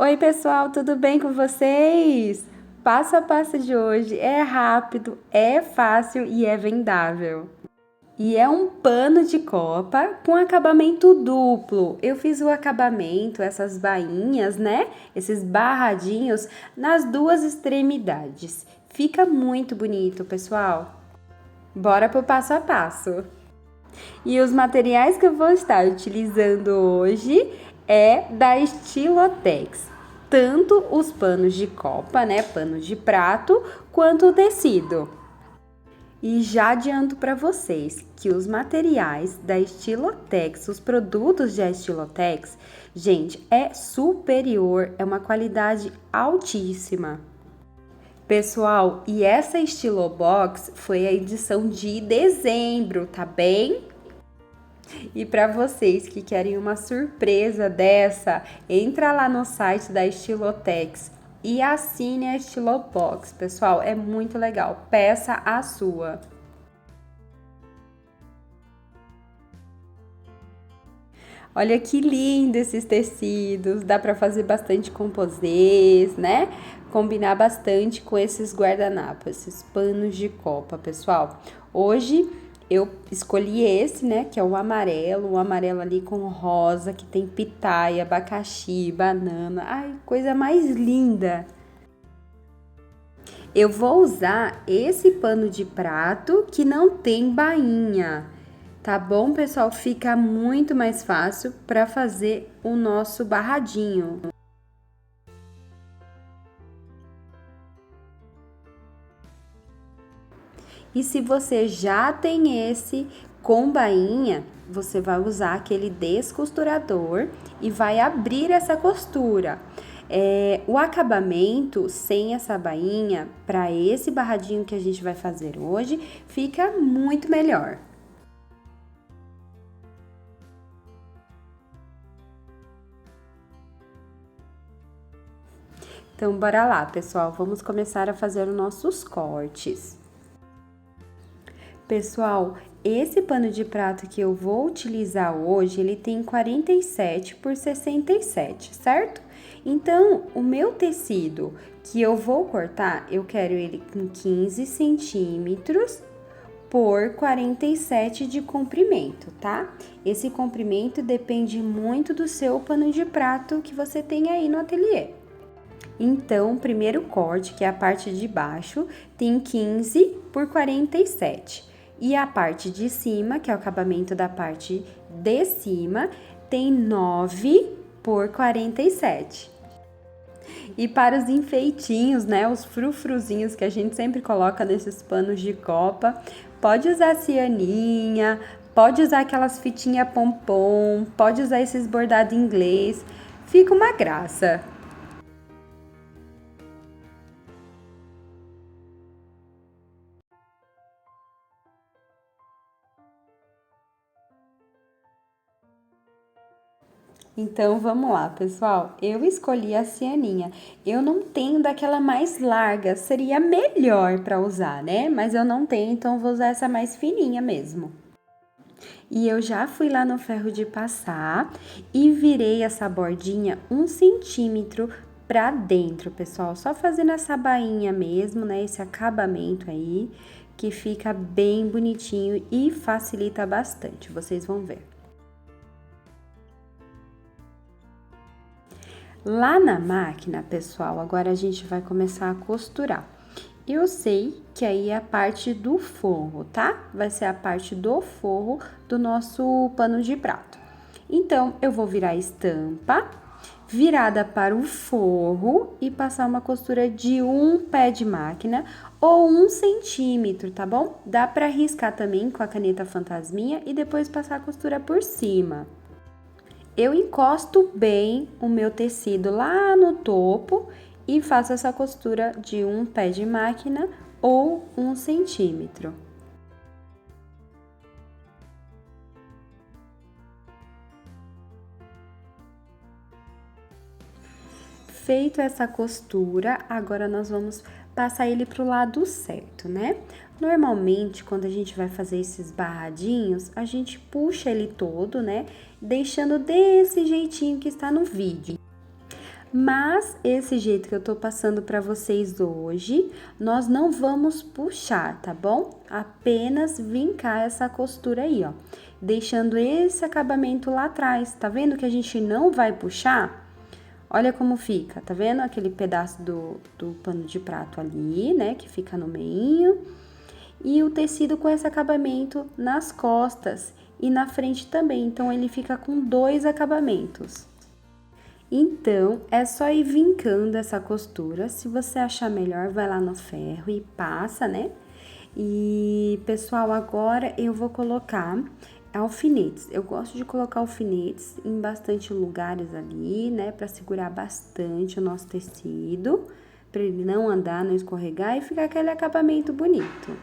Oi, pessoal, tudo bem com vocês? Passo a passo de hoje é rápido, é fácil e é vendável. E é um pano de copa com acabamento duplo. Eu fiz o acabamento, essas bainhas, né? Esses barradinhos nas duas extremidades. Fica muito bonito, pessoal. Bora pro passo a passo. E os materiais que eu vou estar utilizando hoje é da Estilotex. Tanto os panos de copa, né, panos de prato, quanto o tecido. E já adianto para vocês que os materiais da Estilotex, os produtos da Estilotex, gente, é superior, é uma qualidade altíssima. Pessoal, e essa Estilobox foi a edição de dezembro, tá bem? E para vocês que querem uma surpresa dessa, entra lá no site da Estilotex e assine a Estilobox. Pessoal, é muito legal. Peça a sua. Olha que lindo esses tecidos, dá para fazer bastante composês, né? Combinar bastante com esses guardanapos, esses panos de copa, pessoal. Hoje eu escolhi esse, né, que é o amarelo ali com rosa, que tem pitaia, abacaxi, banana. Ai, coisa mais linda! Eu vou usar esse pano de prato que não tem bainha. Tá bom, pessoal? Fica muito mais fácil para fazer o nosso barradinho. E se você já tem esse com bainha, você vai usar aquele descosturador e vai abrir essa costura. O acabamento sem essa bainha, para esse barradinho que a gente vai fazer hoje, fica muito melhor. Então, bora lá, pessoal, vamos começar a fazer os nossos cortes. Pessoal, esse pano de prato que eu vou utilizar hoje, ele tem 47 por 67, certo? Então, o meu tecido que eu vou cortar, eu quero ele com 15 centímetros por 47 de comprimento, tá? Esse comprimento depende muito do seu pano de prato que você tem aí no ateliê. Então, o primeiro corte, que é a parte de baixo, tem 15 por 47. E a parte de cima, que é o acabamento da parte de cima, tem 9 por 47. E para os enfeitinhos, né, os frufruzinhos que a gente sempre coloca nesses panos de copa, pode usar cianinha, pode usar aquelas fitinhas pompom, pode usar esses bordados em inglês, fica uma graça. Então vamos lá, pessoal. Eu escolhi a cianinha. Eu não tenho daquela mais larga, seria melhor para usar, né? Mas eu não tenho, então vou usar essa mais fininha mesmo. E eu já fui lá no ferro de passar e virei essa bordinha 1 centímetro pra dentro, pessoal. Só fazendo essa bainha mesmo, né? Esse acabamento aí, que fica bem bonitinho e facilita bastante. Vocês vão ver. Lá na máquina, pessoal, agora a gente vai começar a costurar. Eu sei que aí é a parte do forro, tá? Vai ser a parte do forro do nosso pano de prato. Então, eu vou virar a estampa, virada para o forro e passar uma costura de um pé de máquina ou 1 centímetro, tá bom? Dá para riscar também com a caneta fantasminha e depois passar a costura por cima. Eu encosto bem o meu tecido lá no topo e faço essa costura de um pé de máquina ou 1 centímetro. Feito essa costura, agora nós vamos passar ele pro lado certo, né? Normalmente, quando a gente vai fazer esses barradinhos, a gente puxa ele todo, né? Deixando desse jeitinho que está no vídeo. Mas esse jeito que eu tô passando para vocês hoje, nós não vamos puxar, tá bom? Apenas vincar essa costura aí, ó, deixando esse acabamento lá atrás. Tá vendo que a gente não vai puxar? Olha como fica, tá vendo aquele pedaço do pano de prato ali, né, que fica no meio, e o tecido com esse acabamento nas costas e na frente também, então ele fica com dois acabamentos. Então, é só ir vincando essa costura. Se você achar melhor, vai lá no ferro e passa, né? E, pessoal, agora eu vou colocar alfinetes. Eu gosto de colocar alfinetes em bastante lugares ali, né? Pra segurar bastante o nosso tecido, pra ele não andar, não escorregar e ficar aquele acabamento bonito.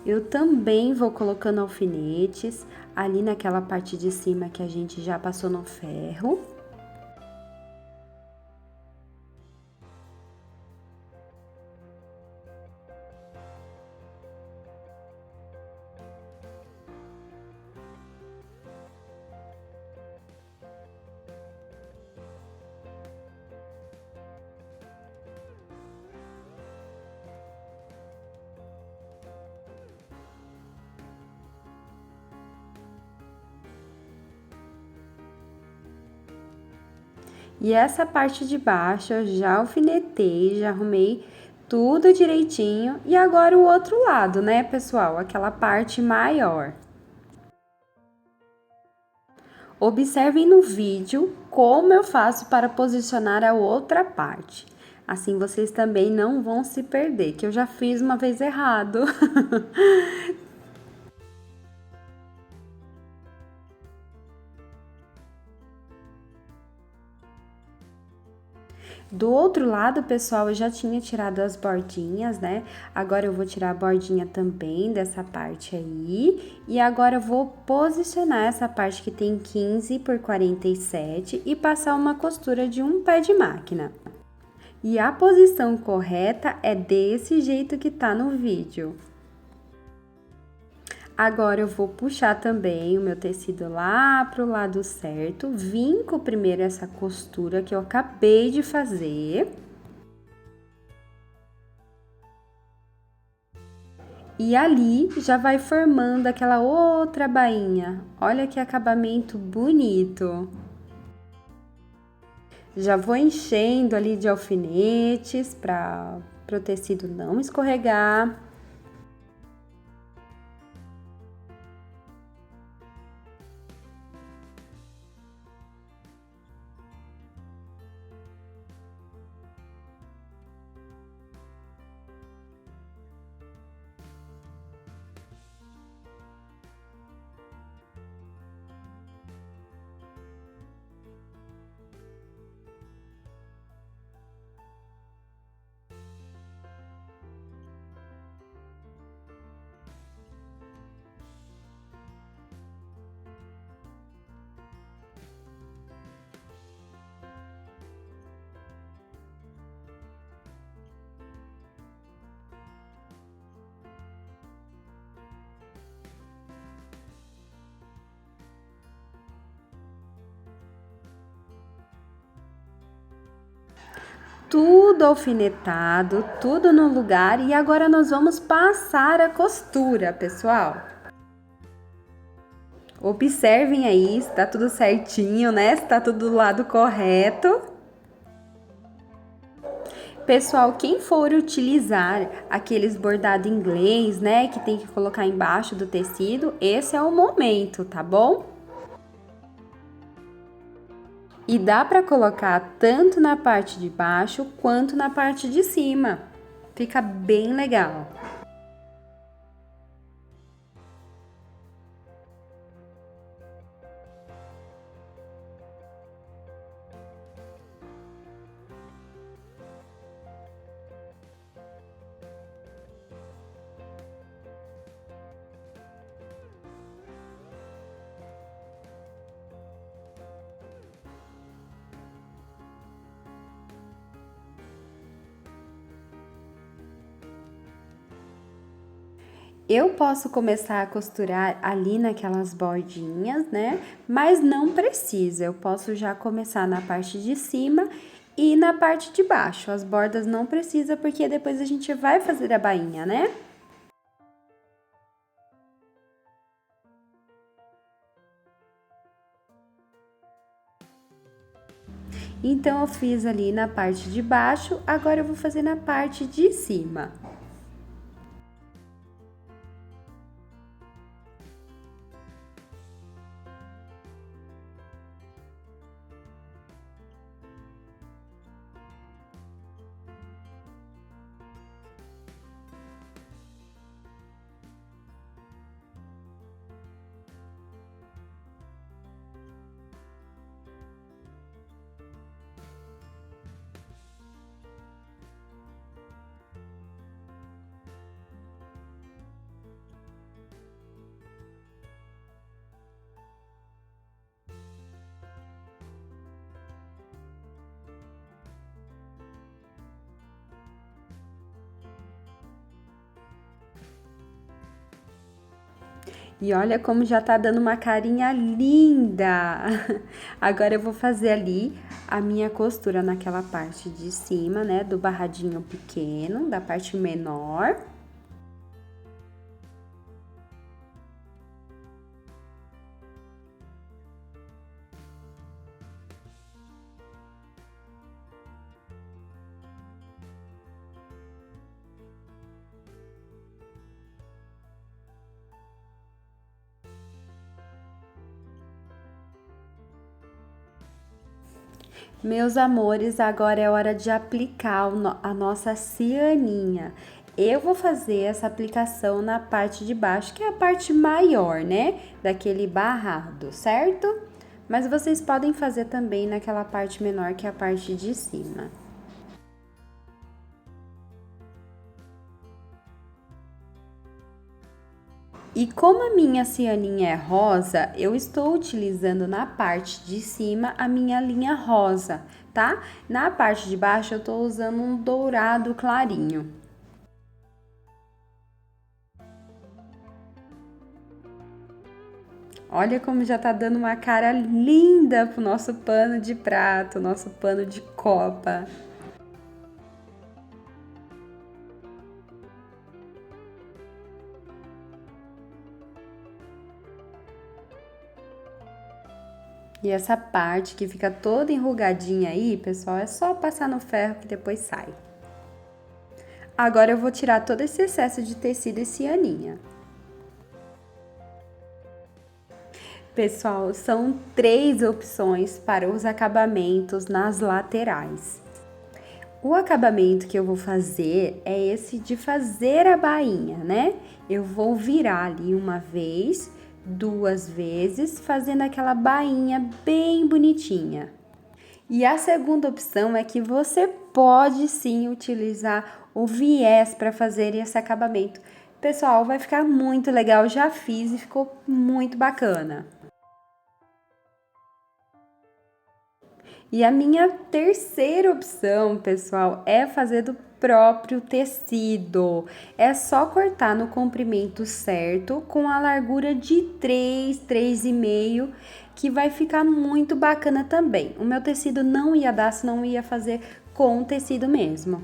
Eu também vou colocando alfinetes ali naquela parte de cima que a gente já passou no ferro. E essa parte de baixo eu já alfinetei, já arrumei tudo direitinho. E agora o outro lado, né, pessoal? Aquela parte maior. Observem no vídeo como eu faço para posicionar a outra parte. Assim vocês também não vão se perder, que eu já fiz uma vez errado. Do outro lado, pessoal, eu já tinha tirado as bordinhas, né? Agora eu vou tirar a bordinha também dessa parte aí. E agora eu vou posicionar essa parte que tem 15 por 47 e passar uma costura de um pé de máquina. E a posição correta é desse jeito que tá no vídeo. Agora eu vou puxar também o meu tecido lá pro lado certo, vinco primeiro essa costura que eu acabei de fazer. E ali já vai formando aquela outra bainha. Olha que acabamento bonito. Já vou enchendo ali de alfinetes para o tecido não escorregar. Tudo alfinetado, tudo no lugar e agora nós vamos passar a costura, pessoal. Observem aí se tá tudo certinho, né? Se tá tudo do lado correto. Pessoal, quem for utilizar aqueles bordado inglês, né, que tem que colocar embaixo do tecido, esse é o momento, tá bom? E dá para colocar tanto na parte de baixo quanto na parte de cima. Fica bem legal. Eu posso começar a costurar ali naquelas bordinhas, né? Mas não precisa, eu posso já começar na parte de cima e na parte de baixo. As bordas não precisa porque depois a gente vai fazer a bainha, né? Então eu fiz ali na parte de baixo, agora eu vou fazer na parte de cima. E olha como já tá dando uma carinha linda! Agora eu vou fazer ali a minha costura naquela parte de cima, né, do barradinho pequeno, da parte menor. Meus amores, agora é hora de aplicar a nossa cianinha. Eu vou fazer essa aplicação na parte de baixo, que é a parte maior, né? Daquele barrado, certo? Mas vocês podem fazer também naquela parte menor, que é a parte de cima. E como a minha cianinha é rosa, eu estou utilizando na parte de cima a minha linha rosa, tá? Na parte de baixo eu estou usando um dourado clarinho. Olha como já tá dando uma cara linda pro nosso pano de prato, nosso pano de copa. E essa parte que fica toda enrugadinha aí, pessoal, é só passar no ferro que depois sai. Agora eu vou tirar todo esse excesso de tecido e cianinha. Pessoal, são 3 opções para os acabamentos nas laterais. O acabamento que eu vou fazer é esse de fazer a bainha, né? Eu vou virar ali uma vez, 2 vezes, fazendo aquela bainha bem bonitinha. E a segunda opção é que você pode sim utilizar o viés para fazer esse acabamento. Pessoal, vai ficar muito legal, já fiz e ficou muito bacana. E a minha terceira opção, pessoal, é fazer do próprio tecido. É só cortar no comprimento certo, com a largura de 3,5, que vai ficar muito bacana também. O meu tecido não ia dar, senão ia fazer com tecido mesmo.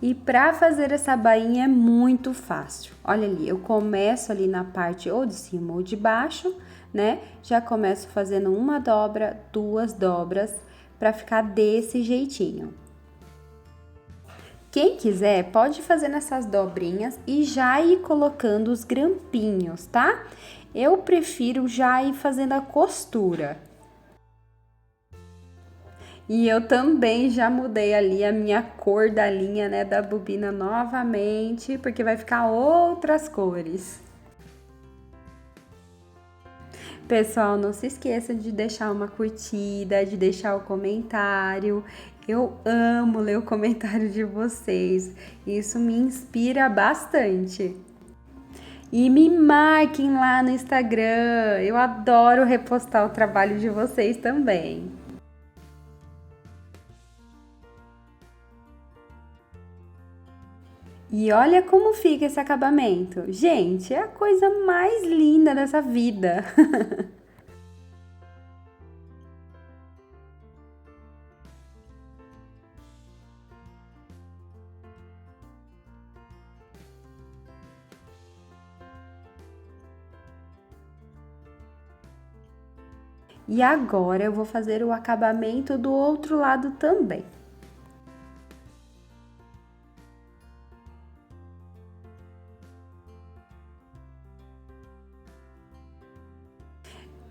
E para fazer essa bainha é muito fácil. Olha ali, eu começo ali na parte ou de cima ou de baixo, né? Já começo fazendo uma dobra, 2 dobras, para ficar desse jeitinho. Quem quiser pode fazer nessas dobrinhas e já ir colocando os grampinhos, tá? Eu prefiro já ir fazendo a costura. E eu também já mudei ali a minha cor da linha, né, da bobina novamente, porque vai ficar outras cores. Pessoal, não se esqueça de deixar uma curtida, de deixar o comentário. Eu amo ler o comentário de vocês. Isso me inspira bastante. E me marquem lá no Instagram. Eu adoro repostar o trabalho de vocês também. E olha como fica esse acabamento. Gente, é a coisa mais linda dessa vida. E agora eu vou fazer o acabamento do outro lado também.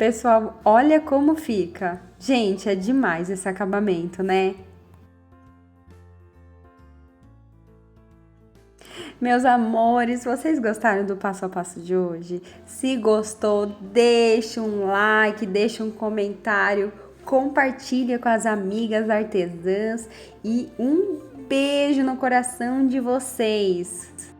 Pessoal, olha como fica. Gente, é demais esse acabamento, né? Meus amores, vocês gostaram do passo a passo de hoje? Se gostou, deixa um like, deixa um comentário, compartilha com as amigas artesãs e um beijo no coração de vocês.